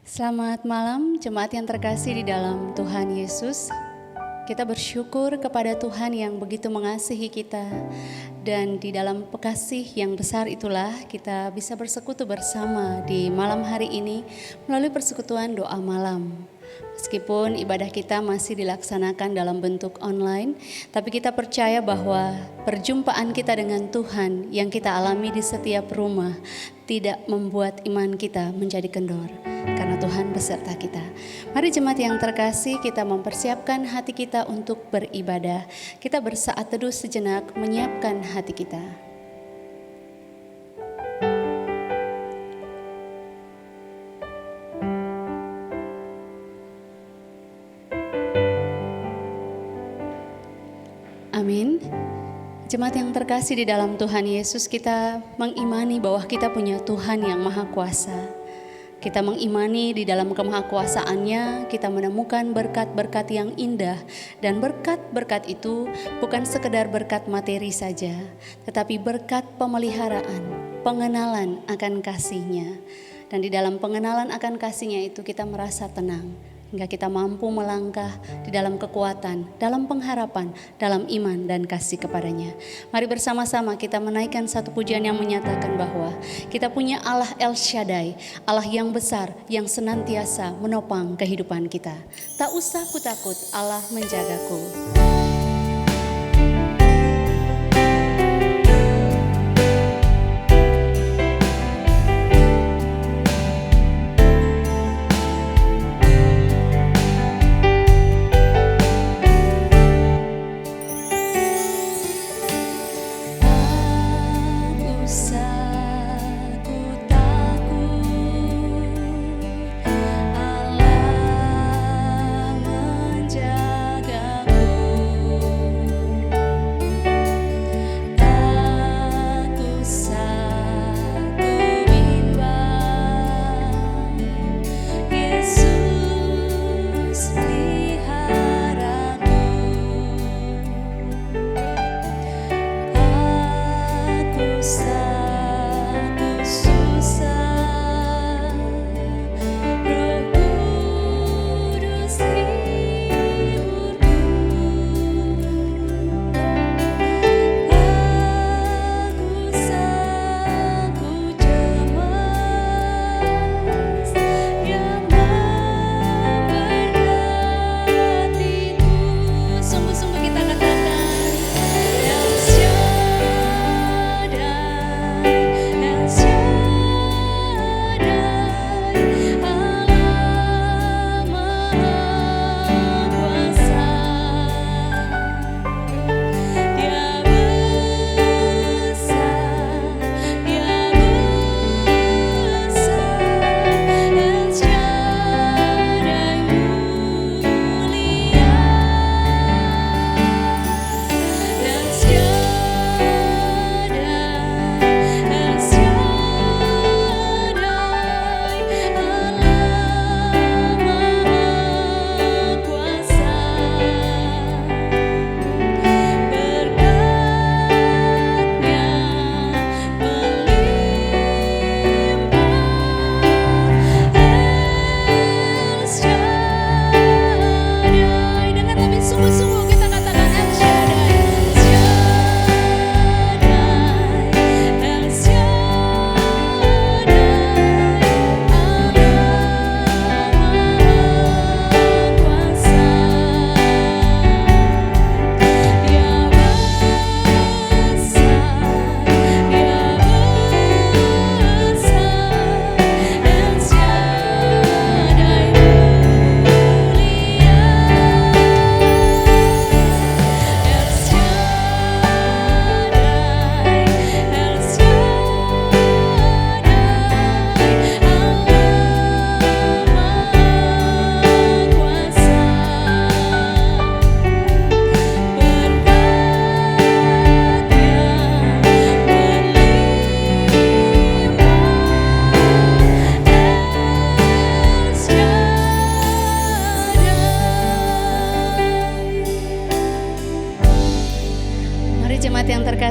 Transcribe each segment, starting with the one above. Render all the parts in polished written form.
Selamat malam jemaat yang terkasih di dalam Tuhan Yesus. Kita bersyukur kepada Tuhan yang begitu mengasihi kita. Dan di dalam kasih yang besar itulah kita bisa bersekutu bersama di malam hari ini melalui persekutuan doa malam. Meskipun ibadah kita masih dilaksanakan dalam bentuk online, tapi kita percaya bahwa perjumpaan kita dengan Tuhan yang kita alami di setiap rumah tidak membuat iman kita menjadi kendor, karena Tuhan beserta kita. Mari jemaat yang terkasih, kita mempersiapkan hati kita untuk beribadah. Kita bersaat teduh sejenak menyiapkan hati kita. Amin. Jemaat yang terkasih di dalam Tuhan Yesus, kita mengimani bahwa kita punya Tuhan yang Maha Kuasa. Kita mengimani di dalam kemahakuasaannya kita menemukan berkat-berkat yang indah. Dan berkat-berkat itu bukan sekedar berkat materi saja, tetapi berkat pemeliharaan, pengenalan akan kasih-Nya. Dan di dalam pengenalan akan kasih-Nya itu kita merasa tenang, hingga kita mampu melangkah di dalam kekuatan, dalam pengharapan, dalam iman dan kasih kepadanya. Mari bersama-sama kita menaikkan satu pujian yang menyatakan bahwa kita punya Allah El Shaddai, Allah yang besar, yang senantiasa menopang kehidupan kita. Tak usah ku takut, Allah menjagaku.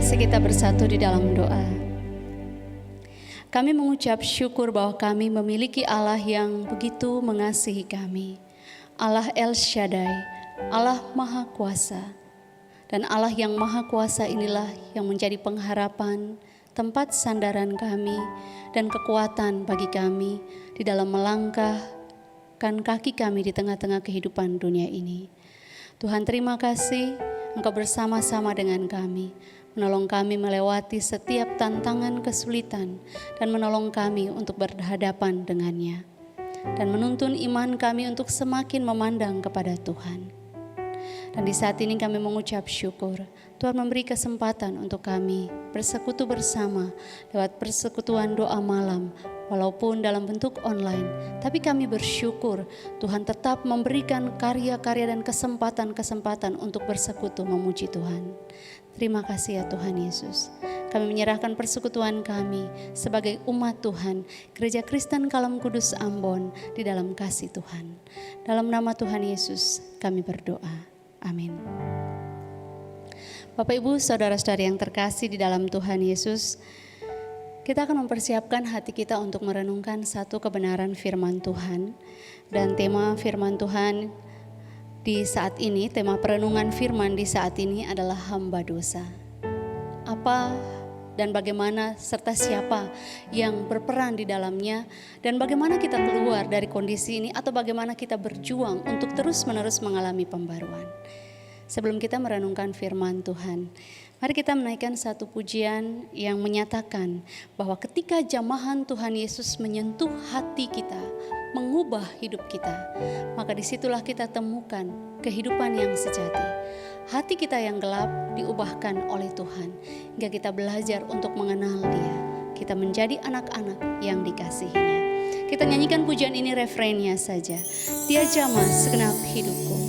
Kita bersatu di dalam doa. Kami mengucap syukur bahwa kami memiliki Allah yang begitu mengasihi kami. Allah El Shaddai, Allah Maha Kuasa. Dan Allah yang Maha Kuasa inilah yang menjadi pengharapan, tempat sandaran kami, dan kekuatan bagi kami di dalam melangkahkan kaki kami di tengah-tengah kehidupan dunia ini. Tuhan, terima kasih Engkau bersama-sama dengan kami, menolong kami melewati setiap tantangan kesulitan dan menolong kami untuk berhadapan dengannya. Dan menuntun iman kami untuk semakin memandang kepada Tuhan. Dan di saat ini kami mengucap syukur, Tuhan memberi kesempatan untuk kami bersekutu bersama lewat persekutuan doa malam, walaupun dalam bentuk online. Tapi kami bersyukur Tuhan tetap memberikan karya-karya dan kesempatan-kesempatan untuk bersekutu memuji Tuhan. Terima kasih ya Tuhan Yesus. Kami menyerahkan persekutuan kami sebagai umat Tuhan, Gereja Kristen Kalam Kudus Ambon, di dalam kasih Tuhan. Dalam nama Tuhan Yesus kami berdoa. Amin. Bapak Ibu, saudara-saudari yang terkasih di dalam Tuhan Yesus, kita akan mempersiapkan hati kita untuk merenungkan satu kebenaran firman Tuhan. Dan tema firman Tuhan di saat ini, tema perenungan firman di saat ini adalah hamba dosa. Apa dan bagaimana serta siapa yang berperan di dalamnya, dan bagaimana kita keluar dari kondisi ini, atau bagaimana kita berjuang untuk terus-menerus mengalami pembaruan. Sebelum kita merenungkan firman Tuhan, mari kita menaikkan satu pujian yang menyatakan bahwa ketika jamahan Tuhan Yesus menyentuh hati kita, mengubah hidup kita, maka disitulah kita temukan kehidupan yang sejati. Hati kita yang gelap diubahkan oleh Tuhan, hingga kita belajar untuk mengenal Dia. Kita menjadi anak-anak yang dikasihinya. Kita nyanyikan pujian ini, refrennya saja. Dia jamah segenap hidupku.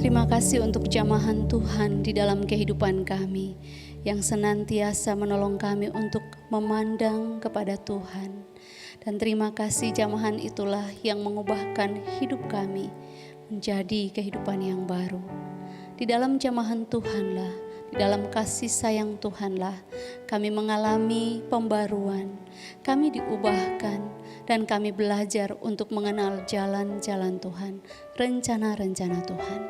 Terima kasih untuk jamahan Tuhan di dalam kehidupan kami yang senantiasa menolong kami untuk memandang kepada Tuhan. Dan terima kasih jamahan itulah yang mengubahkan hidup kami menjadi kehidupan yang baru. Di dalam jamahan Tuhanlah, di Di dalam kasih sayang Tuhanlah kami mengalami pembaruan, kami diubahkan, dan kami belajar untuk mengenal jalan-jalan Tuhan, rencana-rencana Tuhan.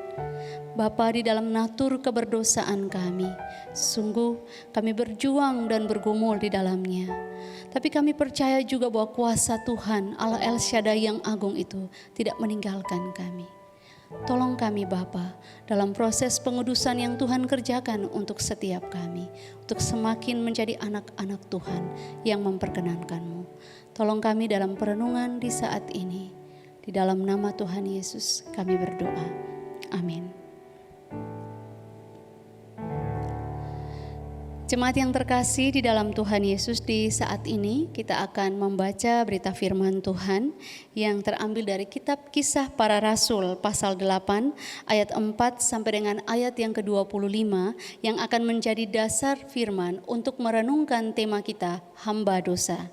Bapa, di dalam natur keberdosaan kami, sungguh kami berjuang dan bergumul di dalamnya. Tapi kami percaya juga bahwa kuasa Tuhan, Allah El Shaddai yang agung itu tidak meninggalkan kami. Tolong kami Bapa dalam proses pengudusan yang Tuhan kerjakan untuk setiap kami, untuk semakin menjadi anak-anak Tuhan yang memperkenankan-Mu. Tolong kami dalam perenungan di saat ini. Di dalam nama Tuhan Yesus kami berdoa. Amin. Jemaat yang terkasih di dalam Tuhan Yesus, di saat ini kita akan membaca berita firman Tuhan yang terambil dari kitab Kisah Para Rasul pasal 8 ayat 4 sampai dengan ayat yang ke-25 yang akan menjadi dasar firman untuk merenungkan tema kita, hamba dosa.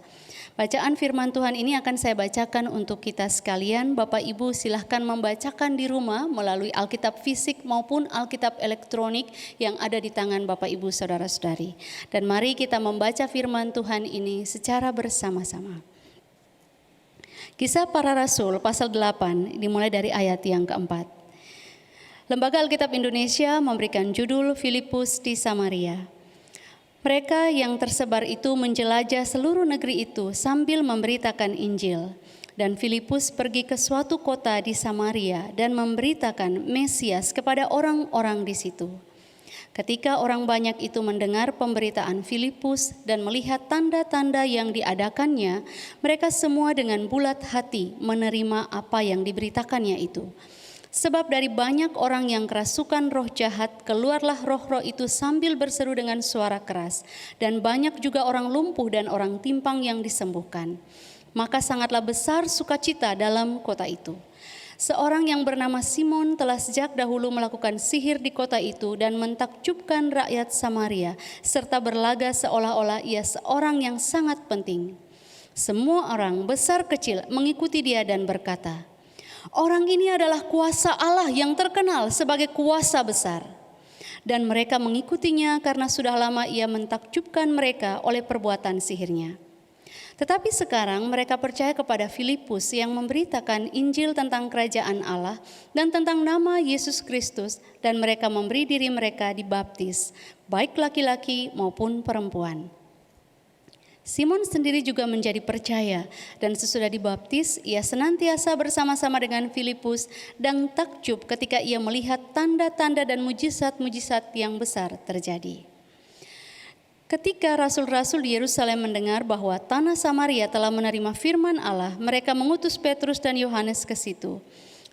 Bacaan firman Tuhan ini akan saya bacakan untuk kita sekalian. Bapak Ibu silahkan membacakan di rumah melalui Alkitab fisik maupun Alkitab elektronik yang ada di tangan Bapak Ibu saudara-saudari. Dan mari kita membaca firman Tuhan ini secara bersama-sama. Kisah Para Rasul pasal 8 dimulai dari ayat yang keempat. Lembaga Alkitab Indonesia memberikan judul Filipus di Samaria. Mereka yang tersebar itu menjelajah seluruh negeri itu sambil memberitakan Injil. Dan Filipus pergi ke suatu kota di Samaria dan memberitakan Mesias kepada orang-orang di situ. Ketika orang banyak itu mendengar pemberitaan Filipus dan melihat tanda-tanda yang diadakannya, mereka semua dengan bulat hati menerima apa yang diberitakannya itu. Sebab dari banyak orang yang kerasukan roh jahat, keluarlah roh-roh itu sambil berseru dengan suara keras. Dan banyak juga orang lumpuh dan orang timpang yang disembuhkan. Maka sangatlah besar sukacita dalam kota itu. Seorang yang bernama Simon telah sejak dahulu melakukan sihir di kota itu dan mentakjubkan rakyat Samaria, serta berlaga seolah-olah ia seorang yang sangat penting. Semua orang besar kecil mengikuti dia dan berkata, orang ini adalah kuasa Allah yang terkenal sebagai kuasa besar. Dan mereka mengikutinya karena sudah lama ia mentakjubkan mereka oleh perbuatan sihirnya. Tetapi sekarang mereka percaya kepada Filipus yang memberitakan Injil tentang kerajaan Allah dan tentang nama Yesus Kristus, dan mereka memberi diri mereka dibaptis, baik laki-laki maupun perempuan. Simon sendiri juga menjadi percaya, dan sesudah dibaptis ia senantiasa bersama-sama dengan Filipus dan takjub ketika ia melihat tanda-tanda dan mujizat-mujizat yang besar terjadi. Ketika rasul-rasul di Yerusalem mendengar bahwa tanah Samaria telah menerima firman Allah, mereka mengutus Petrus dan Yohanes ke situ.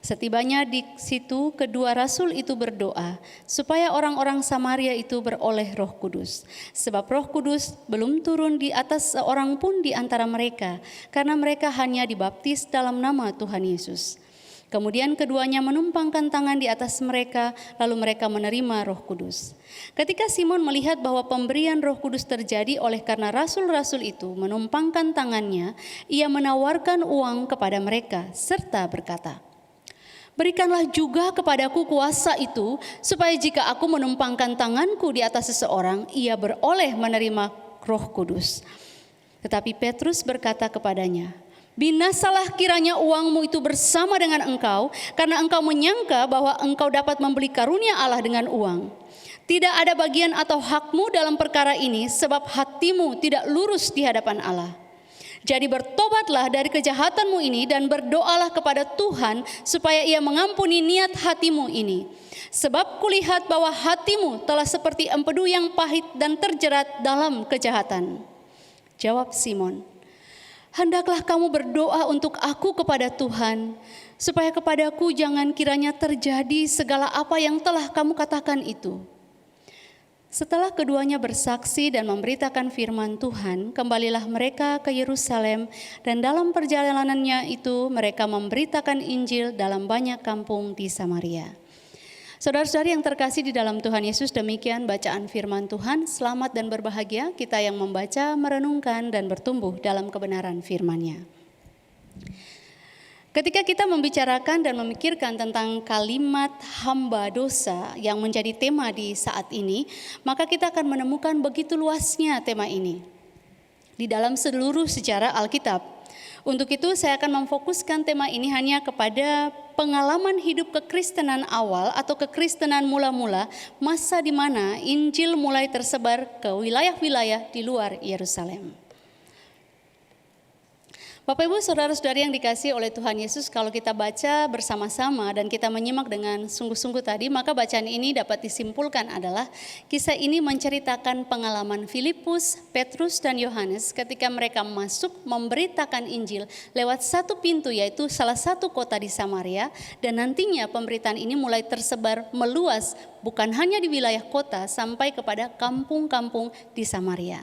Setibanya di situ, kedua rasul itu berdoa supaya orang-orang Samaria itu beroleh Roh Kudus. Sebab Roh Kudus belum turun di atas seorang pun di antara mereka, karena mereka hanya dibaptis dalam nama Tuhan Yesus. Kemudian keduanya menumpangkan tangan di atas mereka, lalu mereka menerima Roh Kudus. Ketika Simon melihat bahwa pemberian Roh Kudus terjadi oleh karena rasul-rasul itu menumpangkan tangannya, ia menawarkan uang kepada mereka serta berkata, berikanlah juga kepadaku kuasa itu, supaya jika aku menumpangkan tanganku di atas seseorang, ia beroleh menerima Roh Kudus. Tetapi Petrus berkata kepadanya, binasalah kiranya uangmu itu bersama dengan engkau, karena engkau menyangka bahwa engkau dapat membeli karunia Allah dengan uang. Tidak ada bagian atau hakmu dalam perkara ini, sebab hatimu tidak lurus di hadapan Allah. Jadi bertobatlah dari kejahatanmu ini dan berdoalah kepada Tuhan supaya ia mengampuni niat hatimu ini. Sebab kulihat bahwa hatimu telah seperti empedu yang pahit dan terjerat dalam kejahatan. Jawab Simon, hendaklah kamu berdoa untuk aku kepada Tuhan, supaya kepadaku jangan kiranya terjadi segala apa yang telah kamu katakan itu. Setelah keduanya bersaksi dan memberitakan firman Tuhan, kembalilah mereka ke Yerusalem, dan dalam perjalanannya itu mereka memberitakan Injil dalam banyak kampung di Samaria. Saudara-saudari yang terkasih di dalam Tuhan Yesus, demikian bacaan firman Tuhan. Selamat dan berbahagia kita yang membaca, merenungkan, dan bertumbuh dalam kebenaran firman-Nya. Ketika kita membicarakan dan memikirkan tentang kalimat hamba dosa yang menjadi tema di saat ini, maka kita akan menemukan begitu luasnya tema ini di dalam seluruh sejarah Alkitab. Untuk itu saya akan memfokuskan tema ini hanya kepada pengalaman hidup kekristenan awal atau kekristenan mula-mula, masa di mana Injil mulai tersebar ke wilayah-wilayah di luar Yerusalem. Bapak Ibu saudara-saudari yang dikasihi oleh Tuhan Yesus, kalau kita baca bersama-sama dan kita menyimak dengan sungguh-sungguh tadi, maka bacaan ini dapat disimpulkan adalah kisah ini menceritakan pengalaman Filipus, Petrus dan Yohanes ketika mereka masuk memberitakan Injil lewat satu pintu, yaitu salah satu kota di Samaria, dan nantinya pemberitaan ini mulai tersebar meluas bukan hanya di wilayah kota sampai kepada kampung-kampung di Samaria.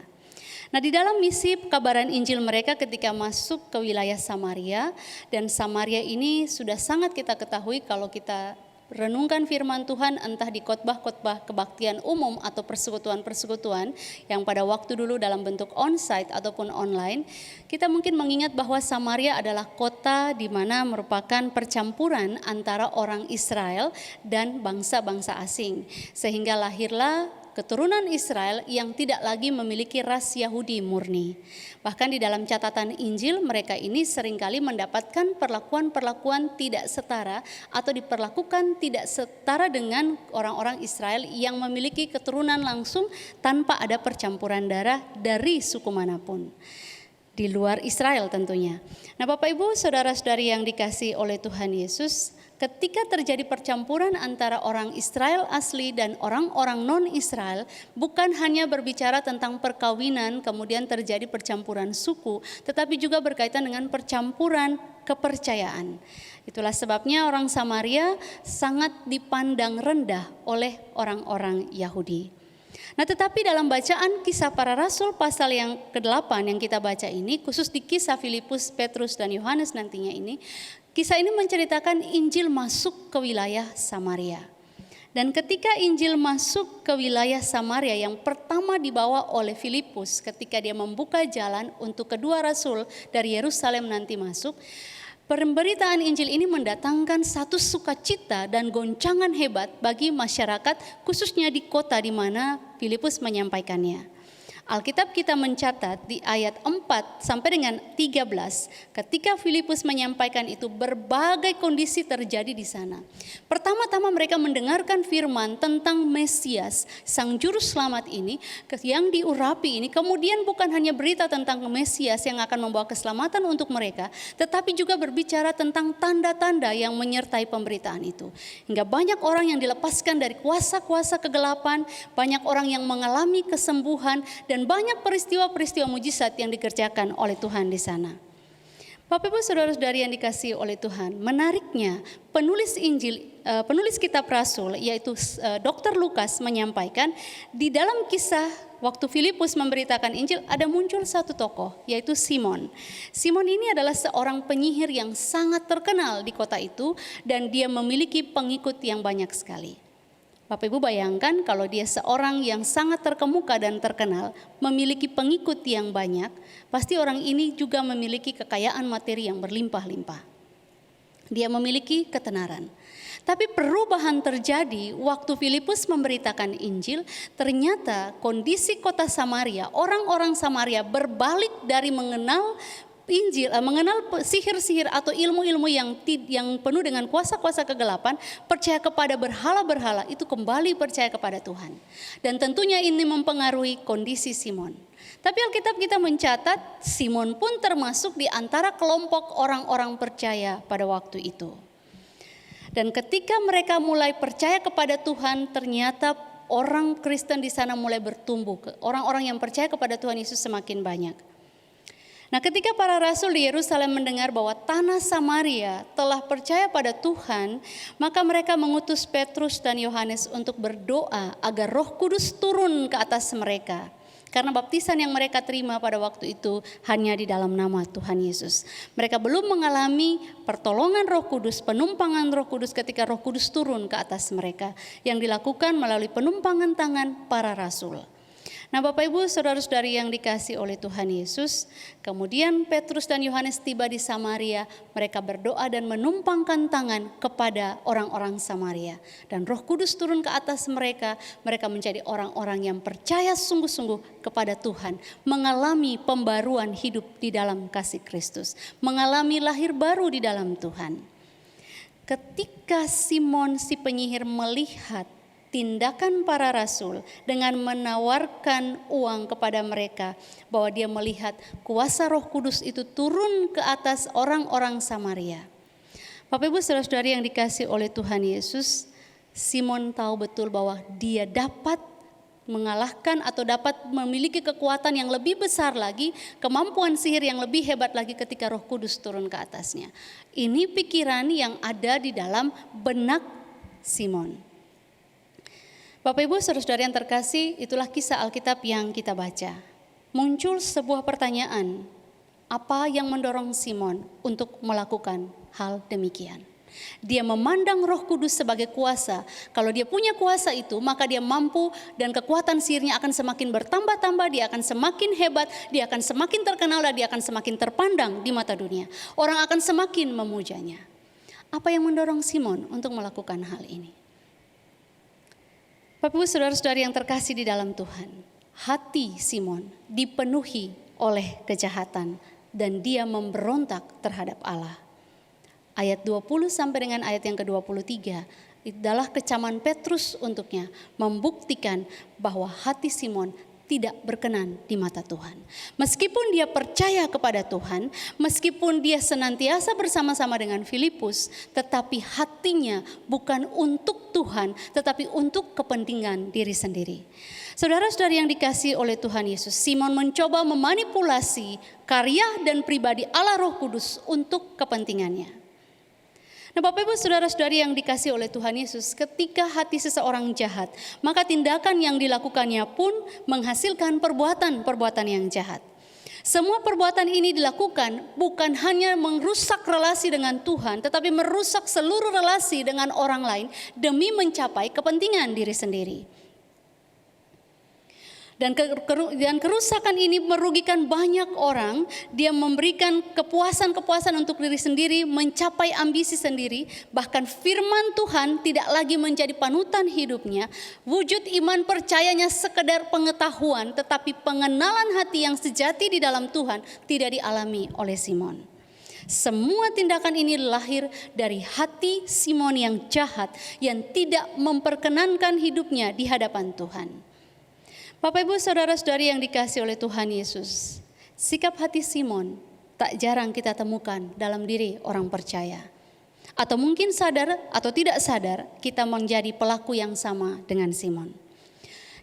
Nah, di dalam misi pekabaran Injil mereka ketika masuk ke wilayah Samaria, dan Samaria ini sudah sangat kita ketahui kalau kita renungkan firman Tuhan entah di khotbah-khotbah kebaktian umum atau persekutuan-persekutuan yang pada waktu dulu dalam bentuk onsite ataupun online, kita mungkin mengingat bahwa Samaria adalah kota di mana merupakan percampuran antara orang Israel dan bangsa-bangsa asing, sehingga lahirlah keturunan Israel yang tidak lagi memiliki ras Yahudi murni. Bahkan di dalam catatan Injil mereka ini seringkali mendapatkan perlakuan-perlakuan tidak setara atau diperlakukan tidak setara dengan orang-orang Israel yang memiliki keturunan langsung tanpa ada percampuran darah dari suku manapun. Di luar Israel tentunya. Nah, Bapak Ibu saudara-saudari yang dikasihi oleh Tuhan Yesus, ketika terjadi percampuran antara orang Israel asli dan orang-orang non-Israel, bukan hanya berbicara tentang perkawinan kemudian terjadi percampuran suku, tetapi juga berkaitan dengan percampuran kepercayaan. Itulah sebabnya orang Samaria sangat dipandang rendah oleh orang-orang Yahudi. Nah, tetapi dalam bacaan Kisah Para Rasul pasal yang ke-8 yang kita baca ini, khusus di kisah Filipus, Petrus dan Yohanes nantinya ini, kisah ini menceritakan Injil masuk ke wilayah Samaria. Dan ketika Injil masuk ke wilayah Samaria yang pertama dibawa oleh Filipus ketika dia membuka jalan untuk kedua rasul dari Yerusalem nanti masuk, pemberitaan Injil ini mendatangkan satu sukacita dan goncangan hebat bagi masyarakat, khususnya di kota di mana Filipus menyampaikannya. Alkitab kita mencatat di ayat 4 sampai dengan 13, ketika Filipus menyampaikan itu berbagai kondisi terjadi di sana. Pertama-tama mereka mendengarkan firman tentang Mesias, Sang Juru Selamat ini yang diurapi ini. Kemudian bukan hanya berita tentang Mesias yang akan membawa keselamatan untuk mereka, tetapi juga berbicara tentang tanda-tanda yang menyertai pemberitaan itu. Hingga banyak orang yang dilepaskan dari kuasa-kuasa kegelapan, banyak orang yang mengalami kesembuhan, dan banyak peristiwa-peristiwa mujizat yang dikerjakan oleh Tuhan di sana. Bapak Ibu saudara-saudari yang dikasihi oleh Tuhan, menariknya penulis Injil, penulis kitab Rasul yaitu Dr. Lukas menyampaikan di dalam kisah waktu Filipus memberitakan Injil ada muncul satu tokoh yaitu Simon. Simon ini adalah seorang penyihir yang sangat terkenal di kota itu dan dia memiliki pengikut yang banyak sekali. Bapak Ibu bayangkan kalau dia seorang yang sangat terkemuka dan terkenal, memiliki pengikut yang banyak, pasti orang ini juga memiliki kekayaan materi yang berlimpah-limpah. Dia memiliki ketenaran. Tapi perubahan terjadi waktu Filipus memberitakan Injil, ternyata kondisi kota Samaria, orang-orang Samaria berbalik dari mengenal Injil, mengenal sihir-sihir atau ilmu-ilmu yang penuh dengan kuasa-kuasa kegelapan, percaya kepada berhala-berhala, itu kembali percaya kepada Tuhan. Dan tentunya ini mempengaruhi kondisi Simon. Tapi Alkitab kita mencatat Simon pun termasuk di antara kelompok orang-orang percaya pada waktu itu. Dan ketika mereka mulai percaya kepada Tuhan, ternyata orang Kristen di sana mulai bertumbuh. Orang-orang yang percaya kepada Tuhan Yesus semakin banyak. Nah, ketika para rasul di Yerusalem mendengar bahwa tanah Samaria telah percaya pada Tuhan, maka mereka mengutus Petrus dan Yohanes untuk berdoa agar Roh Kudus turun ke atas mereka. Karena baptisan yang mereka terima pada waktu itu hanya di dalam nama Tuhan Yesus. Mereka belum mengalami pertolongan Roh Kudus, penumpangan Roh Kudus ketika Roh Kudus turun ke atas mereka, yang dilakukan melalui penumpangan tangan para rasul. Nah Bapak Ibu saudara-saudari yang dikasih oleh Tuhan Yesus, kemudian Petrus dan Yohanes tiba di Samaria, mereka berdoa dan menumpangkan tangan kepada orang-orang Samaria. Dan Roh Kudus turun ke atas mereka, mereka menjadi orang-orang yang percaya sungguh-sungguh kepada Tuhan, mengalami pembaruan hidup di dalam kasih Kristus, mengalami lahir baru di dalam Tuhan. Ketika Simon si penyihir melihat tindakan para rasul dengan menawarkan uang kepada mereka, bahwa dia melihat kuasa Roh Kudus itu turun ke atas orang-orang Samaria. Bapak Ibu saudara-saudari yang dikasih oleh Tuhan Yesus, Simon tahu betul bahwa dia dapat mengalahkan atau dapat memiliki kekuatan yang lebih besar lagi, kemampuan sihir yang lebih hebat lagi ketika Roh Kudus turun ke atasnya. Ini pikiran yang ada di dalam benak Simon. Bapak Ibu saudara-saudari yang terkasih, itulah kisah Alkitab yang kita baca. Muncul sebuah pertanyaan, apa yang mendorong Simon untuk melakukan hal demikian? Dia memandang Roh Kudus sebagai kuasa. Kalau dia punya kuasa itu, maka dia mampu dan kekuatan sihirnya akan semakin bertambah-tambah, dia akan semakin hebat, dia akan semakin terkenal dan dia akan semakin terpandang di mata dunia. Orang akan semakin memujanya. Apa yang mendorong Simon untuk melakukan hal ini? Bapak Ibu saudara-saudari yang terkasih di dalam Tuhan, hati Simon dipenuhi oleh kejahatan dan dia memberontak terhadap Allah. Ayat 20 sampai dengan ayat yang ke-23 adalah kecaman Petrus untuknya membuktikan bahwa hati Simon tidak berkenan di mata Tuhan. Meskipun dia percaya kepada Tuhan, meskipun dia senantiasa bersama-sama dengan Filipus, tetapi hatinya bukan untuk Tuhan, tetapi untuk kepentingan diri sendiri. Saudara-saudari yang dikasihi oleh Tuhan Yesus, Simon mencoba memanipulasi karya dan pribadi Allah Roh Kudus untuk kepentingannya. Nah Bapak Ibu saudara-saudari yang dikasihi oleh Tuhan Yesus, ketika hati seseorang jahat, maka tindakan yang dilakukannya pun menghasilkan perbuatan-perbuatan yang jahat. Semua perbuatan ini dilakukan bukan hanya merusak relasi dengan Tuhan, tetapi merusak seluruh relasi dengan orang lain demi mencapai kepentingan diri sendiri. Dan kerusakan ini merugikan banyak orang. Dia memberikan kepuasan-kepuasan untuk diri sendiri, mencapai ambisi sendiri. Bahkan firman Tuhan tidak lagi menjadi panutan hidupnya. Wujud iman percayanya sekedar pengetahuan, tetapi pengenalan hati yang sejati di dalam Tuhan tidak dialami oleh Simon. Semua tindakan ini lahir dari hati Simon yang jahat, yang tidak memperkenankan hidupnya di hadapan Tuhan. Bapak Ibu saudara-saudari yang dikasihi oleh Tuhan Yesus, sikap hati Simon tak jarang kita temukan dalam diri orang percaya. Atau mungkin sadar atau tidak sadar kita menjadi pelaku yang sama dengan Simon.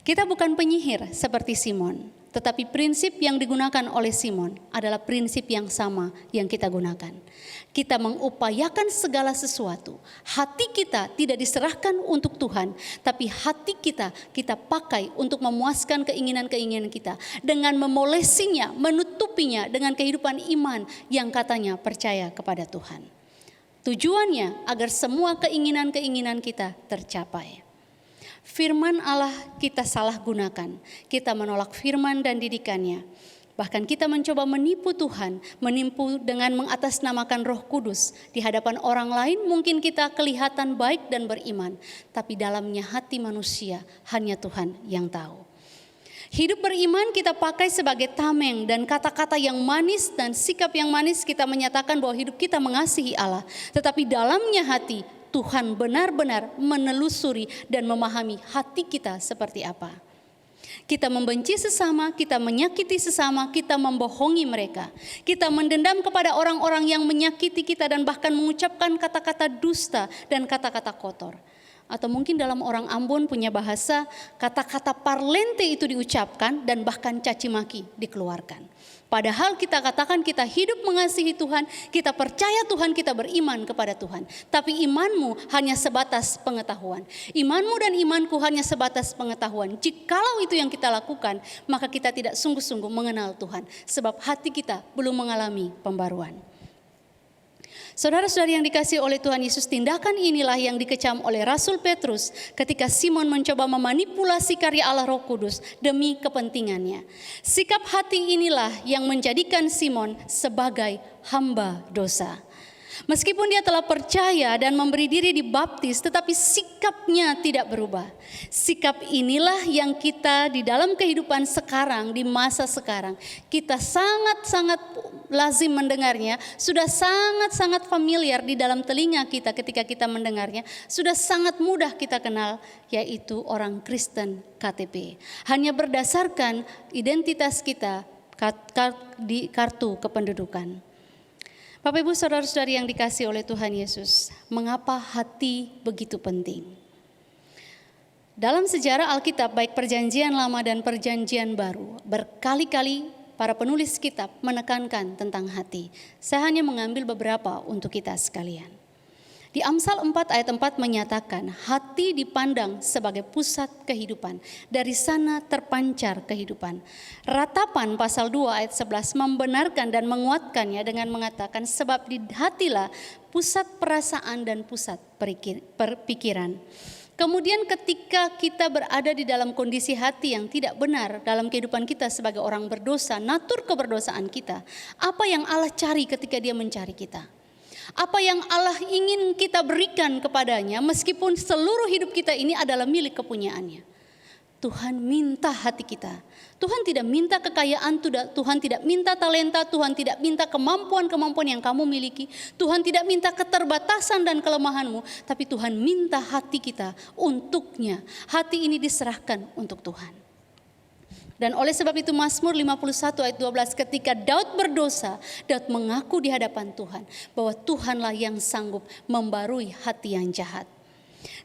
Kita bukan penyihir seperti Simon, tetapi prinsip yang digunakan oleh Simon adalah prinsip yang sama yang kita gunakan. Kita mengupayakan segala sesuatu. Hati kita tidak diserahkan untuk Tuhan, tapi hati kita pakai untuk memuaskan keinginan-keinginan kita dengan memolesinya, menutupinya dengan kehidupan iman yang katanya percaya kepada Tuhan. Tujuannya agar semua keinginan-keinginan kita tercapai. Firman Allah kita salah gunakan, kita menolak firman dan didikannya. Bahkan kita mencoba menipu Tuhan, menipu dengan mengatasnamakan Roh Kudus. Di hadapan orang lain mungkin kita kelihatan baik dan beriman, tapi dalamnya hati manusia hanya Tuhan yang tahu. Hidup beriman kita pakai sebagai tameng dan kata-kata yang manis dan sikap yang manis kita menyatakan bahwa hidup kita mengasihi Allah. Tetapi dalamnya hati Tuhan benar-benar menelusuri dan memahami hati kita seperti apa. Kita membenci sesama, kita menyakiti sesama, kita membohongi mereka. Kita mendendam kepada orang-orang yang menyakiti kita dan bahkan mengucapkan kata-kata dusta dan kata-kata kotor. Atau mungkin dalam orang Ambon punya bahasa, kata-kata parlente itu diucapkan dan bahkan caci maki dikeluarkan. Padahal kita katakan kita hidup mengasihi Tuhan, kita percaya Tuhan, kita beriman kepada Tuhan. Tapi imanmu hanya sebatas pengetahuan. Imanmu dan imanku hanya sebatas pengetahuan. Jikalau itu yang kita lakukan, maka kita tidak sungguh-sungguh mengenal Tuhan. Sebab hati kita belum mengalami pembaruan. Saudara-saudari yang dikasihi oleh Tuhan Yesus, tindakan inilah yang dikecam oleh Rasul Petrus ketika Simon mencoba memanipulasi karya Allah Roh Kudus demi kepentingannya. Sikap hati inilah yang menjadikan Simon sebagai hamba dosa. Meskipun dia telah percaya dan memberi diri dibaptis, tetapi sikapnya tidak berubah. Sikap inilah yang kita di dalam kehidupan sekarang, di masa sekarang, kita sangat-sangat lazim mendengarnya, sudah sangat-sangat familiar di dalam telinga kita ketika kita mendengarnya, sudah sangat mudah kita kenal, yaitu orang Kristen KTP. Hanya berdasarkan identitas kita di kartu kependudukan. Bapak Ibu saudara-saudari yang dikasihi oleh Tuhan Yesus, mengapa hati begitu penting? Dalam sejarah Alkitab baik perjanjian lama dan perjanjian baru, berkali-kali para penulis kitab menekankan tentang hati. Saya hanya mengambil beberapa untuk kita sekalian. Di Amsal 4 ayat 4 menyatakan, hati dipandang sebagai pusat kehidupan, dari sana terpancar kehidupan. Ratapan pasal 2 ayat 11 membenarkan dan menguatkannya dengan mengatakan, sebab di hatilah pusat perasaan dan pusat perpikiran. Kemudian ketika kita berada di dalam kondisi hati yang tidak benar dalam kehidupan kita sebagai orang berdosa, natur keberdosaan kita, apa yang Allah cari ketika Dia mencari kita? Apa yang Allah ingin kita berikan kepadanya meskipun seluruh hidup kita ini adalah milik kepunyaannya? Tuhan minta hati kita. Tuhan tidak minta kekayaan, Tuhan tidak minta talenta, Tuhan tidak minta kemampuan-kemampuan yang kamu miliki. Tuhan tidak minta keterbatasan dan kelemahanmu, tapi Tuhan minta hati kita untuknya. Hati ini diserahkan untuk Tuhan. Dan oleh sebab itu Mazmur 51 ayat 12, ketika Daud berdosa, Daud mengaku di hadapan Tuhan bahwa Tuhanlah yang sanggup membarui hati yang jahat.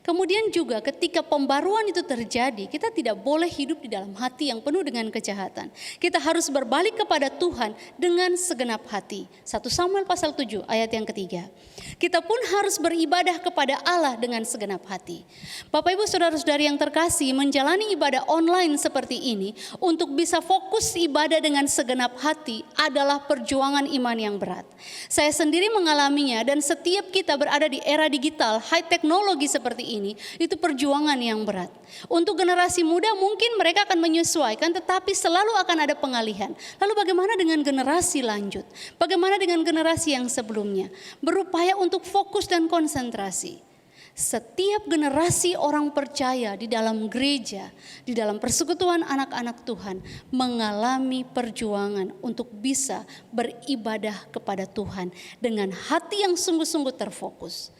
Kemudian juga ketika pembaruan itu terjadi, kita tidak boleh hidup di dalam hati yang penuh dengan kejahatan. Kita harus berbalik kepada Tuhan dengan segenap hati. 1 Samuel pasal 7 ayat yang ketiga. Kita pun harus beribadah kepada Allah dengan segenap hati. Bapak Ibu saudara-saudari yang terkasih, menjalani ibadah online seperti ini untuk bisa fokus ibadah dengan segenap hati adalah perjuangan iman yang berat. Saya sendiri mengalaminya, dan setiap kita berada di era digital, high teknologi seperti ini, itu perjuangan yang berat. Untuk generasi muda mungkin mereka akan menyesuaikan, tetapi selalu akan ada pengalihan. Lalu bagaimana dengan generasi lanjut? Bagaimana dengan generasi yang sebelumnya? Berupaya untuk fokus dan konsentrasi. Setiap generasi orang percaya di dalam gereja, di dalam persekutuan anak-anak Tuhan, mengalami perjuangan untuk bisa beribadah kepada Tuhan dengan hati yang sungguh-sungguh terfokus.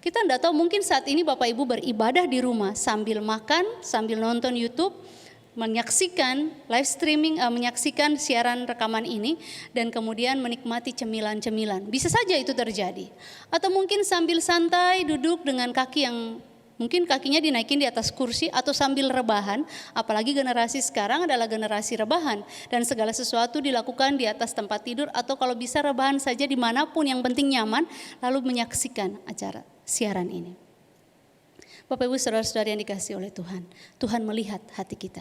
Kita tidak tahu, mungkin saat ini Bapak Ibu beribadah di rumah sambil makan, sambil nonton YouTube, menyaksikan live streaming, menyaksikan siaran rekaman ini, dan kemudian menikmati cemilan-cemilan. Bisa saja itu terjadi. Atau mungkin sambil santai duduk dengan kaki yang mungkin kakinya dinaikin di atas kursi, atau sambil rebahan. Apalagi generasi sekarang adalah generasi rebahan, dan segala sesuatu dilakukan di atas tempat tidur, atau kalau bisa rebahan saja dimanapun, yang penting nyaman, lalu menyaksikan acara siaran ini. Bapak Ibu saudara-saudari yang dikasihi oleh Tuhan, Tuhan melihat hati kita.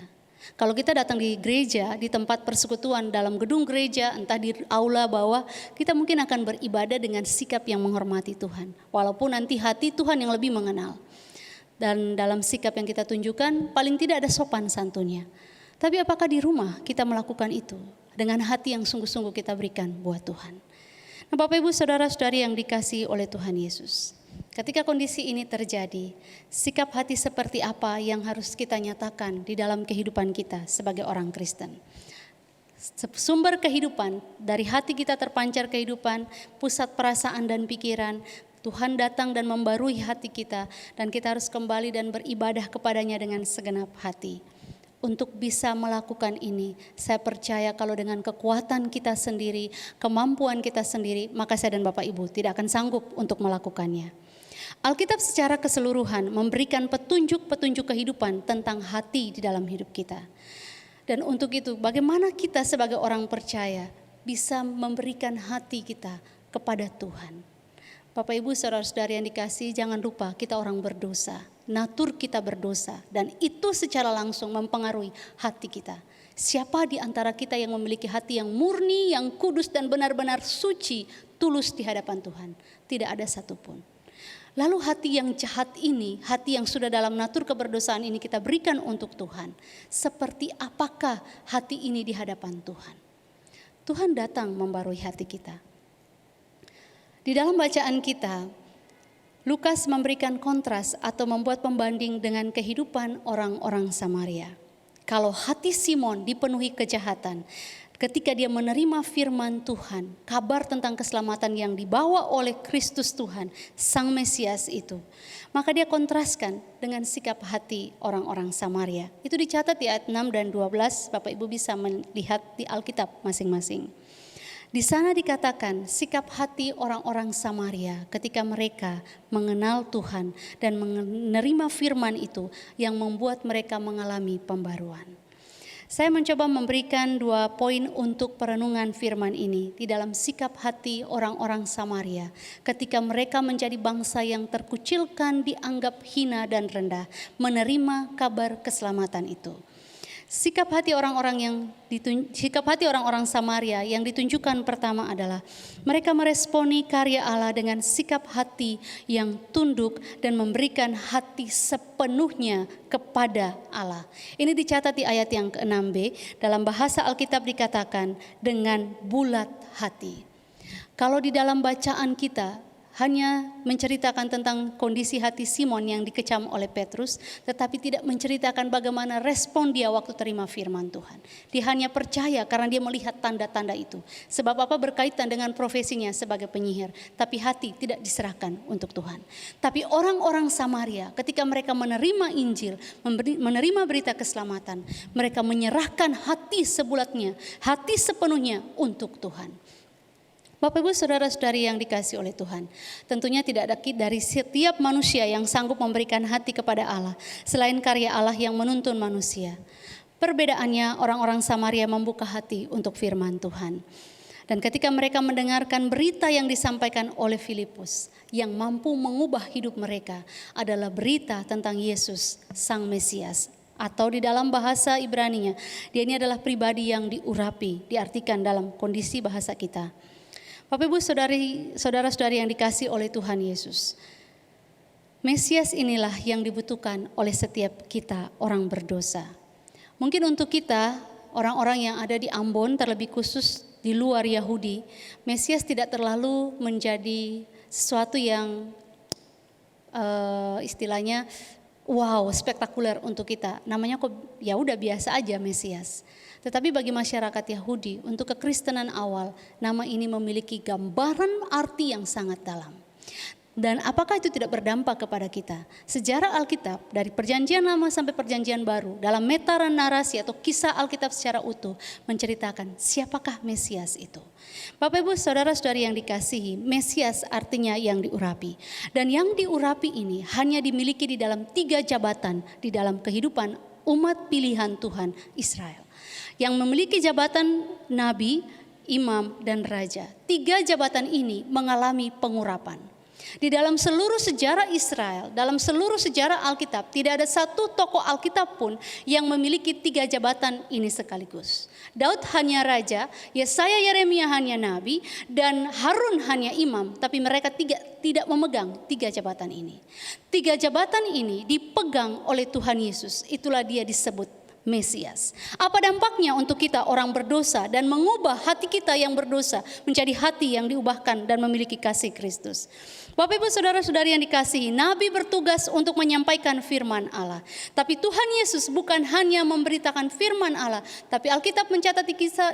Kalau kita datang di gereja, di tempat persekutuan, dalam gedung gereja, entah di aula bawah, kita mungkin akan beribadah dengan sikap yang menghormati Tuhan. Walaupun nanti hati Tuhan yang lebih mengenal. Dan dalam sikap yang kita tunjukkan, paling tidak ada sopan santunnya. Tapi apakah di rumah kita melakukan itu dengan hati yang sungguh-sungguh kita berikan buat Tuhan? Nah, Bapak Ibu saudara-saudari yang dikasihi oleh Tuhan Yesus, ketika kondisi ini terjadi, sikap hati seperti apa yang harus kita nyatakan di dalam kehidupan kita sebagai orang Kristen? Sumber kehidupan, dari hati kita terpancar kehidupan, pusat perasaan dan pikiran. Tuhan datang dan membarui hati kita, dan kita harus kembali dan beribadah kepadanya dengan segenap hati. Untuk bisa melakukan ini, saya percaya kalau dengan kekuatan kita sendiri, kemampuan kita sendiri, maka saya dan Bapak Ibu tidak akan sanggup untuk melakukannya. Alkitab secara keseluruhan memberikan petunjuk-petunjuk kehidupan tentang hati di dalam hidup kita. Dan untuk itu, bagaimana kita sebagai orang percaya bisa memberikan hati kita kepada Tuhan. Bapak Ibu saudara-saudari yang dikasihi, jangan lupa kita orang berdosa. natur kita berdosa, dan itu secara langsung mempengaruhi hati kita. Siapa di antara kita yang memiliki hati yang murni, yang kudus dan benar-benar suci, tulus di hadapan Tuhan? Tidak ada satupun. Lalu hati yang jahat ini, hati yang sudah dalam natur keberdosaan ini kita berikan untuk Tuhan. Seperti apakah hati ini di hadapan Tuhan? Tuhan datang membarui hati kita. Di dalam bacaan kita, Lukas memberikan kontras atau membuat pembanding dengan kehidupan orang-orang Samaria. Kalau hati Simon dipenuhi kejahatan, ketika dia menerima firman Tuhan, kabar tentang keselamatan yang dibawa oleh Kristus Tuhan, Sang Mesias itu, maka dia kontraskan dengan sikap hati orang-orang Samaria. Itu dicatat di ayat 6 dan 12, Bapak Ibu bisa melihat di Alkitab masing-masing. Di sana dikatakan sikap hati orang-orang Samaria ketika mereka mengenal Tuhan dan menerima firman itu yang membuat mereka mengalami pembaruan. Saya mencoba memberikan 2 poin untuk perenungan firman ini di dalam sikap hati orang-orang Samaria ketika mereka menjadi bangsa yang terkucilkan, dianggap hina dan rendah, menerima kabar keselamatan itu. Sikap hati orang-orang Samaria yang ditunjukkan pertama adalah mereka meresponi karya Allah dengan sikap hati yang tunduk dan memberikan hati sepenuhnya kepada Allah. Ini dicatat di ayat yang ke-6b, dalam bahasa Alkitab dikatakan dengan bulat hati. Kalau di dalam bacaan kita hanya menceritakan tentang kondisi hati Simon yang dikecam oleh Petrus, tetapi tidak menceritakan bagaimana respon dia waktu terima firman Tuhan. Dia hanya percaya karena dia melihat tanda-tanda itu. Sebab apa? Berkaitan dengan profesinya sebagai penyihir, tapi hati tidak diserahkan untuk Tuhan. Tapi orang-orang Samaria ketika mereka menerima Injil, menerima berita keselamatan, mereka menyerahkan hati sebulatnya, hati sepenuhnya untuk Tuhan. Bapak Ibu saudara-saudari yang dikasihi oleh Tuhan, tentunya tidak ada dari setiap manusia yang sanggup memberikan hati kepada Allah selain karya Allah yang menuntun manusia. Perbedaannya, orang-orang Samaria membuka hati untuk firman Tuhan. Dan ketika mereka mendengarkan berita yang disampaikan oleh Filipus, yang mampu mengubah hidup mereka adalah berita tentang Yesus, Sang Mesias. Atau di dalam bahasa Ibraninya, dia ini adalah pribadi yang diurapi, diartikan dalam kondisi bahasa kita. Bapak Ibu saudara-saudari yang dikasihi oleh Tuhan Yesus, Mesias inilah yang dibutuhkan oleh setiap kita orang berdosa. Mungkin untuk kita, orang-orang yang ada di Ambon, terlebih khusus di luar Yahudi, Mesias tidak terlalu menjadi sesuatu yang istilahnya wow, spektakuler untuk kita. Namanya kok ya udah biasa aja Mesias. Tetapi bagi masyarakat Yahudi, untuk kekristenan awal, nama ini memiliki gambaran arti yang sangat dalam. Dan apakah itu tidak berdampak kepada kita? Sejarah Alkitab dari perjanjian lama sampai perjanjian baru, dalam meta narasi atau kisah Alkitab secara utuh, menceritakan siapakah Mesias itu. Bapak Ibu saudara-saudari yang dikasihi, Mesias artinya yang diurapi. Dan yang diurapi ini hanya dimiliki di dalam 3 jabatan di dalam kehidupan umat pilihan Tuhan Israel. Yang memiliki jabatan nabi, imam, dan raja. 3 jabatan ini mengalami pengurapan. Di dalam seluruh sejarah Israel, dalam seluruh sejarah Alkitab, tidak ada satu tokoh Alkitab pun yang memiliki 3 jabatan ini sekaligus. Daud hanya raja, Yesaya Yeremia hanya nabi, dan Harun hanya imam, tapi mereka tidak memegang 3 jabatan ini. 3 jabatan ini dipegang oleh Tuhan Yesus, itulah dia disebut Mesias. Apa dampaknya untuk kita orang berdosa dan mengubah hati kita yang berdosa menjadi hati yang diubahkan dan memiliki kasih Kristus? Bapak Ibu saudara-saudari yang dikasihi, Nabi bertugas untuk menyampaikan firman Allah. Tapi Tuhan Yesus bukan hanya memberitakan firman Allah, tapi Alkitab mencatat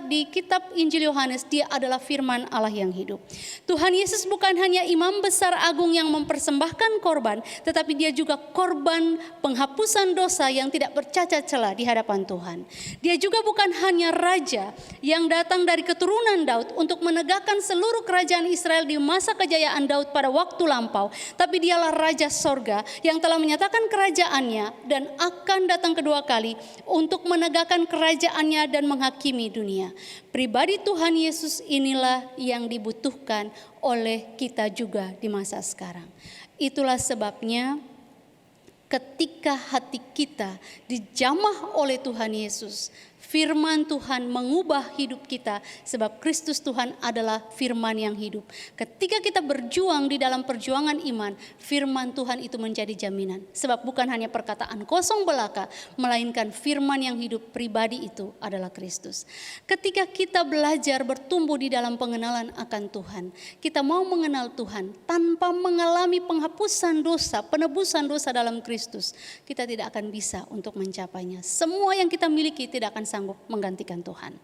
di kitab Injil Yohanes, dia adalah firman Allah yang hidup. Tuhan Yesus bukan hanya imam besar agung yang mempersembahkan korban, tetapi dia juga korban penghapusan dosa yang tidak bercacat celah di hadapan Tuhan. Dia juga bukan hanya raja yang datang dari keturunan Daud untuk menegakkan seluruh kerajaan Israel di masa kejayaan Daud pada waktu lampau, tapi dialah Raja Sorga yang telah menyatakan kerajaannya dan akan datang kedua kali untuk menegakkan kerajaannya dan menghakimi dunia. Pribadi Tuhan Yesus inilah yang dibutuhkan oleh kita juga di masa sekarang. Itulah sebabnya Ketika hati kita dijamah oleh Tuhan Yesus, firman Tuhan mengubah hidup kita, sebab Kristus Tuhan adalah firman yang hidup. Ketika kita berjuang di dalam perjuangan iman, firman Tuhan itu menjadi jaminan. Sebab bukan hanya perkataan kosong belaka, melainkan firman yang hidup pribadi itu adalah Kristus. Ketika kita belajar bertumbuh di dalam pengenalan akan Tuhan, kita mau mengenal Tuhan tanpa mengalami penghapusan dosa, penebusan dosa dalam Kristus, kita tidak akan bisa untuk mencapainya. Semua yang kita miliki tidak akan sanggup menggantikan Tuhan.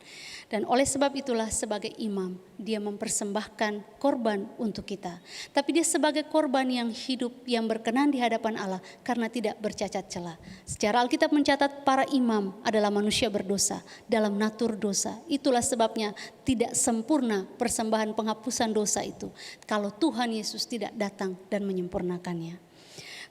Dan oleh sebab itulah sebagai imam, dia mempersembahkan korban untuk kita. Tapi dia sebagai korban yang hidup, yang berkenan di hadapan Allah karena tidak bercacat celah. Secara Alkitab mencatat para imam adalah manusia berdosa, dalam natur dosa. Itulah sebabnya tidak sempurna persembahan penghapusan dosa itu kalau Tuhan Yesus tidak datang dan menyempurnakannya.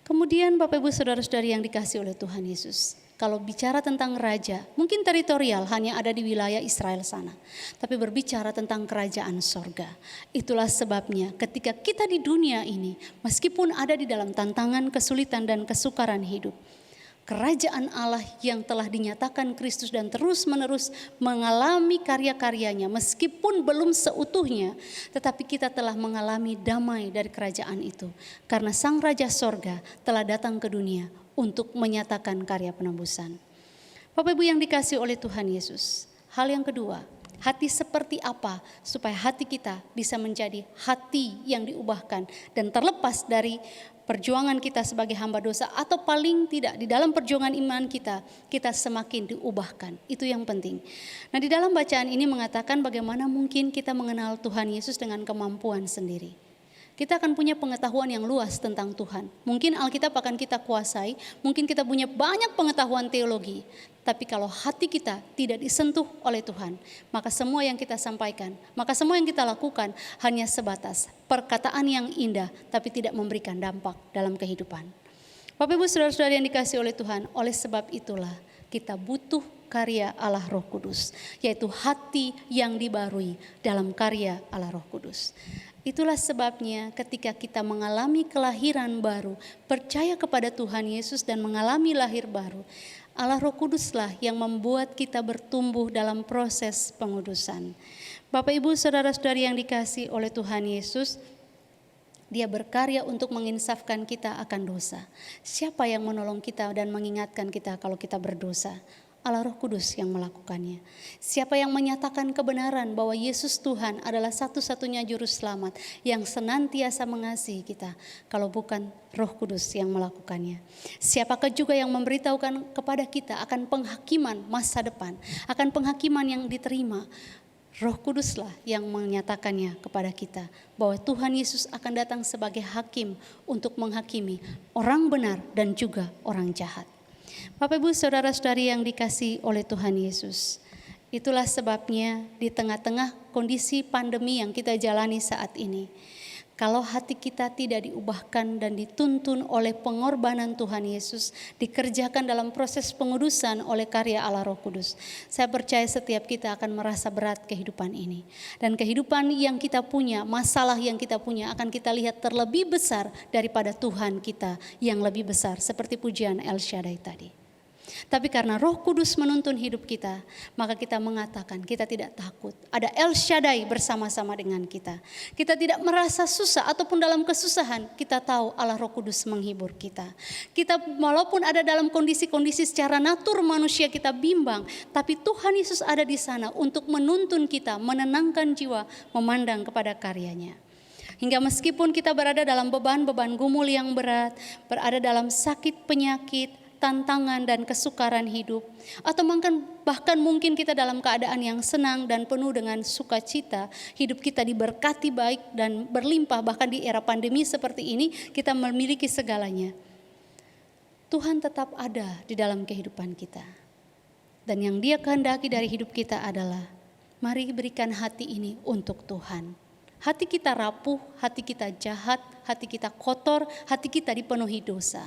Kemudian Bapak Ibu Saudara-saudari yang dikasihi oleh Tuhan Yesus, kalau bicara tentang raja, mungkin teritorial hanya ada di wilayah Israel sana. Tapi berbicara tentang kerajaan sorga. Itulah sebabnya ketika kita di dunia ini, meskipun ada di dalam tantangan, kesulitan dan kesukaran hidup, kerajaan Allah yang telah dinyatakan Kristus dan terus menerus mengalami karya-karyanya, meskipun belum seutuhnya, tetapi kita telah mengalami damai dari kerajaan itu. Karena Sang Raja Sorga telah datang ke dunia untuk menyatakan karya penebusan. Bapak Ibu yang dikasihi oleh Tuhan Yesus, hal yang kedua, hati seperti apa supaya hati kita bisa menjadi hati yang diubahkan dan terlepas dari perjuangan kita sebagai hamba dosa, atau paling tidak di dalam perjuangan iman kita semakin diubahkan. Itu yang penting. Nah, di dalam bacaan ini mengatakan bagaimana mungkin kita mengenal Tuhan Yesus dengan kemampuan sendiri. Kita akan punya pengetahuan yang luas tentang Tuhan. Mungkin Alkitab akan kita kuasai, mungkin kita punya banyak pengetahuan teologi. Tapi kalau hati kita tidak disentuh oleh Tuhan, maka semua yang kita sampaikan, maka semua yang kita lakukan hanya sebatas perkataan yang indah, tapi tidak memberikan dampak dalam kehidupan. Bapak Ibu Saudara-saudari yang dikasihi oleh Tuhan, oleh sebab itulah kita butuh karya Allah Roh Kudus, yaitu hati yang dibarui dalam karya Allah Roh Kudus. Itulah sebabnya ketika kita mengalami kelahiran baru, percaya kepada Tuhan Yesus dan mengalami lahir baru, Allah Roh Kuduslah yang membuat kita bertumbuh dalam proses pengudusan. Bapak Ibu Saudara-saudari yang dikasihi oleh Tuhan Yesus, Dia berkarya untuk menginsafkan kita akan dosa. Siapa yang menolong kita dan mengingatkan kita kalau kita berdosa? Allah Roh Kudus yang melakukannya. Siapa yang menyatakan kebenaran bahwa Yesus Tuhan adalah satu-satunya juru selamat yang senantiasa mengasihi kita, kalau bukan Roh Kudus yang melakukannya? Siapakah juga yang memberitahukan kepada kita akan penghakiman masa depan, akan penghakiman yang diterima? Roh Kuduslah yang menyatakannya kepada kita bahwa Tuhan Yesus akan datang sebagai hakim untuk menghakimi orang benar dan juga orang jahat. Bapak Ibu Saudara-saudari yang dikasihi oleh Tuhan Yesus, itulah sebabnya di tengah-tengah kondisi pandemi yang kita jalani saat ini, kalau hati kita tidak diubahkan dan dituntun oleh pengorbanan Tuhan Yesus, dikerjakan dalam proses pengudusan oleh karya Allah Roh Kudus, saya percaya setiap kita akan merasa berat kehidupan ini. Dan kehidupan yang kita punya, masalah yang kita punya akan kita lihat terlebih besar daripada Tuhan kita yang lebih besar, seperti pujian El Shaddai tadi. Tapi karena Roh Kudus menuntun hidup kita, maka kita mengatakan kita tidak takut. Ada El Shaddai bersama-sama dengan kita. Kita tidak merasa susah ataupun dalam kesusahan, kita tahu Allah Roh Kudus menghibur kita. Kita walaupun ada dalam kondisi-kondisi secara natur manusia kita bimbang, tapi Tuhan Yesus ada di sana untuk menuntun kita, menenangkan jiwa, memandang kepada karyanya. Hingga meskipun kita berada dalam beban-beban gumul yang berat, berada dalam sakit penyakit, tantangan dan kesukaran hidup, atau bahkan mungkin kita dalam keadaan yang senang dan penuh dengan sukacita, hidup kita diberkati baik dan berlimpah, bahkan di era pandemi seperti ini kita memiliki segalanya. Tuhan tetap ada di dalam kehidupan kita. Dan yang Dia kehendaki dari hidup kita adalah, mari berikan hati ini untuk Tuhan. Hati kita rapuh, hati kita jahat, hati kita kotor, hati kita dipenuhi dosa.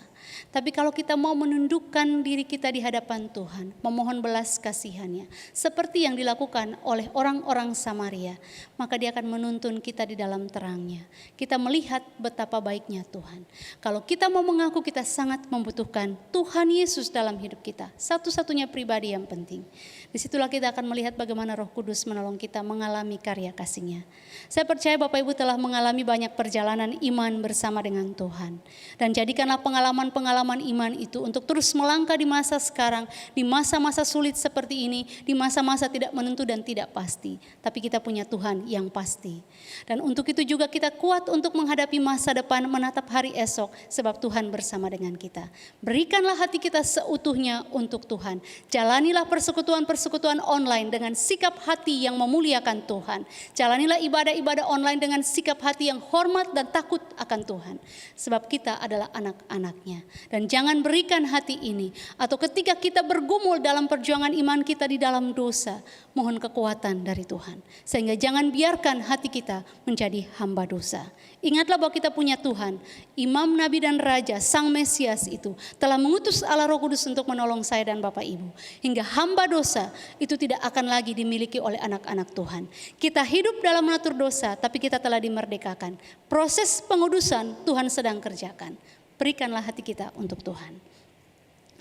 Tapi kalau kita mau menundukkan diri kita di hadapan Tuhan, memohon belas kasihannya, seperti yang dilakukan oleh orang-orang Samaria, maka Dia akan menuntun kita di dalam terangnya. Kita melihat betapa baiknya Tuhan. Kalau kita mau mengaku kita sangat membutuhkan Tuhan Yesus dalam hidup kita, satu-satunya pribadi yang penting. Disitulah kita akan melihat bagaimana Roh Kudus menolong kita mengalami karya kasih-Nya. Saya percaya Bapak Ibu telah mengalami banyak perjalanan iman bersama dengan Tuhan. Dan jadikanlah pengalaman-pengalaman iman itu untuk terus melangkah di masa sekarang, di masa-masa sulit seperti ini, di masa-masa tidak menentu dan tidak pasti. Tapi kita punya Tuhan yang pasti. Dan untuk itu juga kita kuat untuk menghadapi masa depan, menatap hari esok, sebab Tuhan bersama dengan kita. Berikanlah hati kita seutuhnya untuk Tuhan. Jalanilah persekutuan-persekutuan online dengan sikap hati yang memuliakan Tuhan. Jalanilah ibadah-ibadah online dengan sikap hati yang hormat dan takut akan Tuhan. Sebab kita adalah anak-anak-Nya. Dan jangan berikan hati ini, atau ketika kita bergumul dalam perjuangan iman kita di dalam dosa, mohon kekuatan dari Tuhan. Sehingga jangan biarkan hati kita menjadi hamba dosa. Ingatlah bahwa kita punya Tuhan, Imam, Nabi dan Raja, Sang Mesias itu telah mengutus Allah Roh Kudus untuk menolong saya dan Bapak Ibu. Hingga hamba dosa itu tidak akan lagi dimiliki oleh anak-anak Tuhan. Kita hidup dalam natur dosa, tapi kita telah dimerdekakan. Proses pengudusan Tuhan sedang kerjakan. Berikanlah hati kita untuk Tuhan.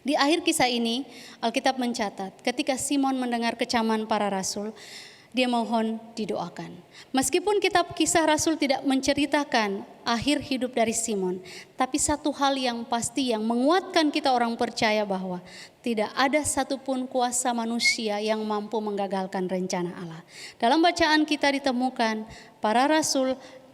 Di akhir kisah ini, Alkitab mencatat ketika Simon mendengar kecaman para rasul, dia mohon didoakan. Meskipun kitab Kisah Rasul tidak menceritakan akhir hidup dari Simon, tapi satu hal yang pasti yang menguatkan kita orang percaya bahwa tidak ada satupun kuasa manusia yang mampu menggagalkan rencana Allah. Dalam bacaan kita ditemukan para rasul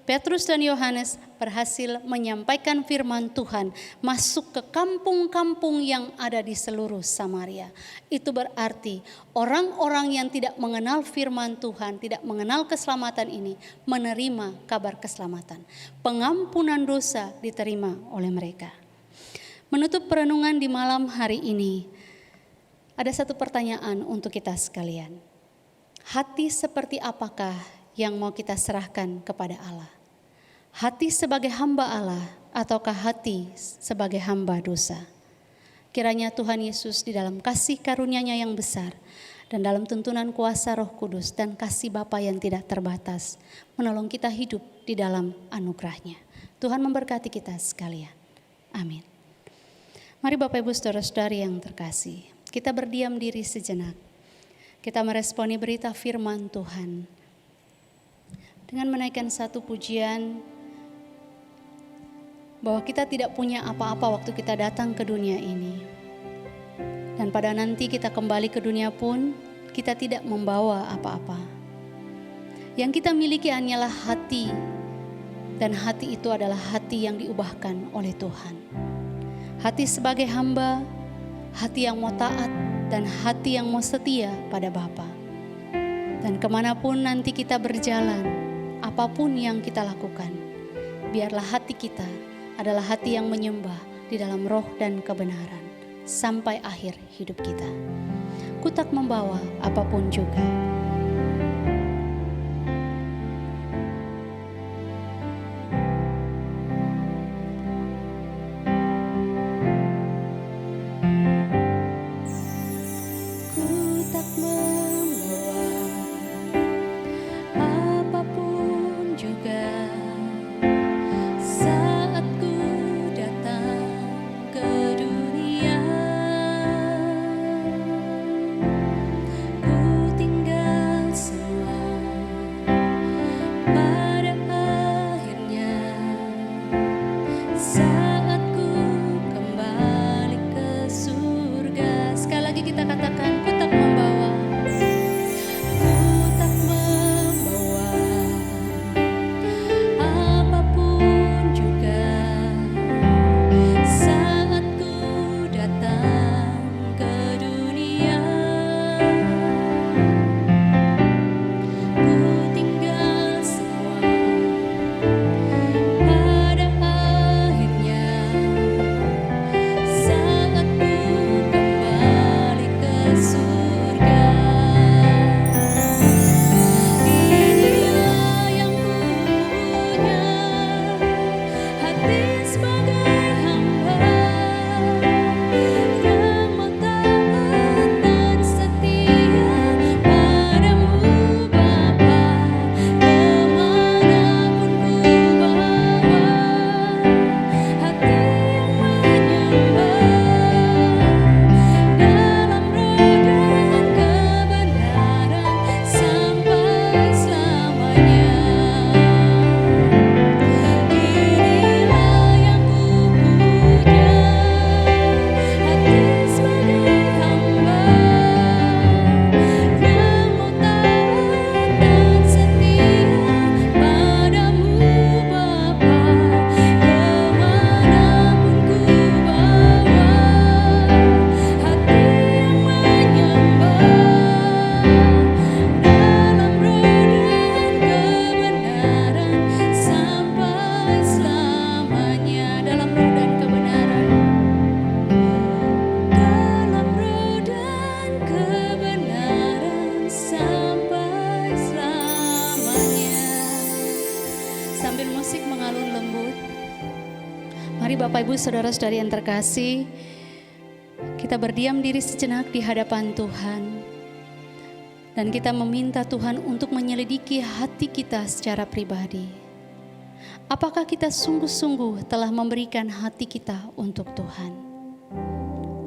Petrus dan Yohanes berhasil menyampaikan firman Tuhan masuk ke kampung-kampung yang ada di seluruh Samaria. Itu berarti orang-orang yang tidak mengenal firman Tuhan, tidak mengenal keselamatan ini, menerima kabar keselamatan. Pengampunan dosa diterima oleh mereka. Menutup perenungan di malam hari ini, ada satu pertanyaan untuk kita sekalian. Hati seperti apakah yang mau kita serahkan kepada Allah? Hati sebagai hamba Allah ataukah hati sebagai hamba dosa? Kiranya Tuhan Yesus di dalam kasih karunia-Nya yang besar dan dalam tuntunan kuasa Roh Kudus dan kasih Bapa yang tidak terbatas menolong kita hidup di dalam anugerah-Nya. Tuhan memberkati kita sekalian. Amin. Mari Bapak Ibu Saudara-saudari yang terkasih, kita berdiam diri sejenak. Kita meresponi berita firman Tuhan dengan menaikkan satu pujian bahwa kita tidak punya apa-apa waktu kita datang ke dunia ini. Dan pada nanti kita kembali ke dunia pun kita tidak membawa apa-apa. Yang kita miliki hanyalah hati, dan hati itu adalah hati yang diubahkan oleh Tuhan. Hati sebagai hamba, hati yang mau taat, dan hati yang mau setia pada Bapa. Dan kemanapun nanti kita berjalan, apapun yang kita lakukan, biarlah hati kita adalah hati yang menyembah di dalam roh dan kebenaran sampai akhir hidup kita. Ku tak membawa apapun juga. Bapak Ibu Saudara-saudari yang terkasih, kita berdiam diri sejenak di hadapan Tuhan. Dan kita meminta Tuhan untuk menyelidiki hati kita secara pribadi. Apakah kita sungguh-sungguh telah memberikan hati kita untuk Tuhan?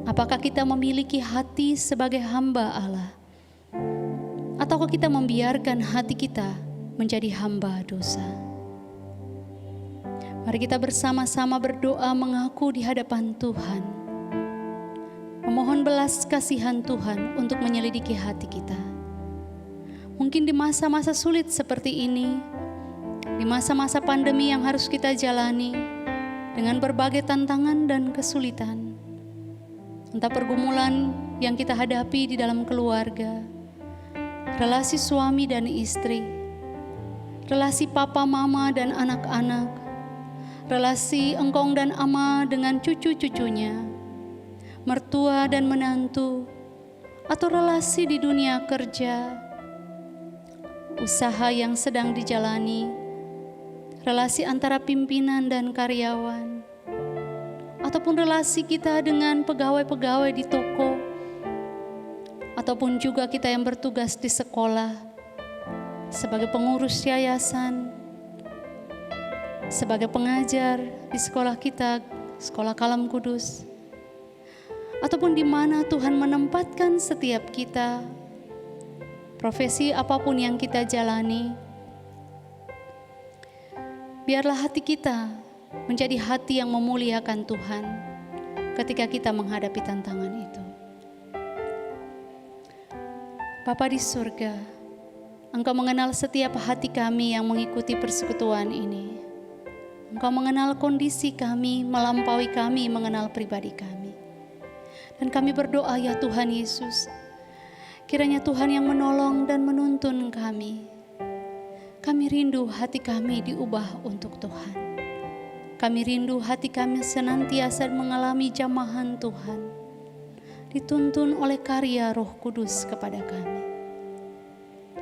Apakah kita memiliki hati sebagai hamba Allah? Ataukah kita membiarkan hati kita menjadi hamba dosa? Mari kita bersama-sama berdoa mengaku di hadapan Tuhan. Memohon belas kasihan Tuhan untuk menyelidiki hati kita. Mungkin di masa-masa sulit seperti ini, di masa-masa pandemi yang harus kita jalani dengan berbagai tantangan dan kesulitan, entah pergumulan yang kita hadapi di dalam keluarga, relasi suami dan istri, relasi papa mama dan anak-anak, relasi engkong dan ama dengan cucu-cucunya, mertua dan menantu, atau relasi di dunia kerja, usaha yang sedang dijalani, relasi antara pimpinan dan karyawan, ataupun relasi kita dengan pegawai-pegawai di toko, ataupun juga kita yang bertugas di sekolah, sebagai pengurus yayasan, sebagai pengajar di sekolah kita, sekolah Kalam Kudus, ataupun di mana Tuhan menempatkan setiap kita, profesi apapun yang kita jalani, biarlah hati kita menjadi hati yang memuliakan Tuhan ketika kita menghadapi tantangan itu. Bapa di surga, Engkau mengenal setiap hati kami yang mengikuti persekutuan ini. Engkau mengenal kondisi kami, melampaui kami mengenal pribadi kami. Dan kami berdoa ya Tuhan Yesus, kiranya Tuhan yang menolong dan menuntun kami. Kami rindu hati kami diubah untuk Tuhan. Kami rindu hati kami senantiasa mengalami jamahan Tuhan, dituntun oleh karya Roh Kudus kepada kami.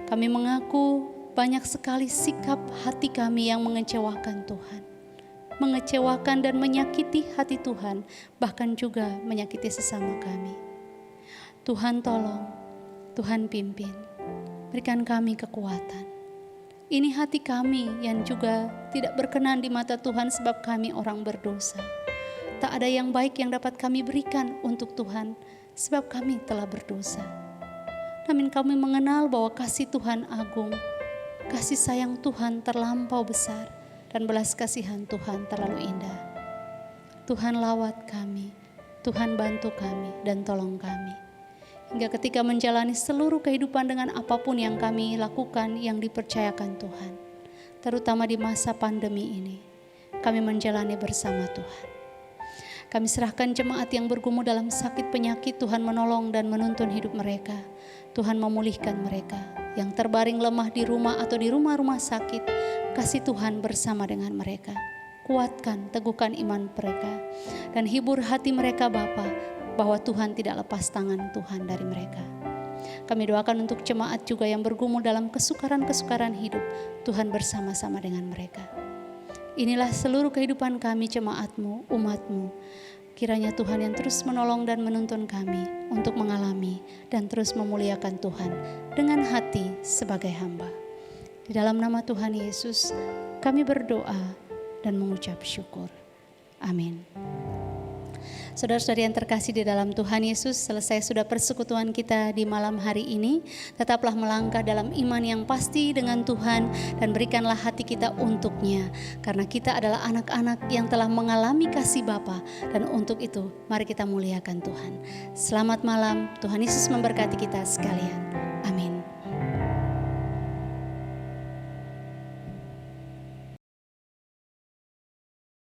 Kami mengaku banyak sekali sikap hati kami yang mengecewakan Tuhan, mengecewakan dan menyakiti hati Tuhan, bahkan juga menyakiti sesama kami. Tuhan tolong, Tuhan pimpin, berikan kami kekuatan. Ini hati kami yang juga tidak berkenan di mata Tuhan sebab kami orang berdosa. Tak ada yang baik yang dapat kami berikan untuk Tuhan sebab kami telah berdosa. Namun kami mengenal bahwa kasih Tuhan agung, kasih sayang Tuhan terlampau besar, dan belas kasihan Tuhan terlalu indah. Tuhan lawat kami, Tuhan bantu kami dan tolong kami. Hingga ketika menjalani seluruh kehidupan dengan apapun yang kami lakukan yang dipercayakan Tuhan, terutama di masa pandemi ini, kami menjalani bersama Tuhan. Kami serahkan jemaat yang bergumul dalam sakit penyakit, Tuhan menolong dan menuntun hidup mereka. Tuhan memulihkan mereka yang terbaring lemah di rumah atau di rumah-rumah sakit. Kasih Tuhan bersama dengan mereka. Kuatkan, teguhkan iman mereka, dan hibur hati mereka Bapa, bahwa Tuhan tidak lepas tangan Tuhan dari mereka. Kami doakan untuk jemaat juga yang bergumul dalam kesukaran-kesukaran hidup. Tuhan bersama-sama dengan mereka. Inilah seluruh kehidupan kami, jemaat-Mu, umat-Mu. Kiranya Tuhan yang terus menolong dan menuntun kami untuk mengalami dan terus memuliakan Tuhan dengan hati sebagai hamba. Di dalam nama Tuhan Yesus, kami berdoa dan mengucap syukur. Amin. Saudara-saudari yang terkasih di dalam Tuhan Yesus, selesai sudah persekutuan kita di malam hari ini. Tetaplah melangkah dalam iman yang pasti dengan Tuhan dan berikanlah hati kita untuknya. Karena kita adalah anak-anak yang telah mengalami kasih Bapa, dan untuk itu mari kita muliakan Tuhan. Selamat malam, Tuhan Yesus memberkati kita sekalian.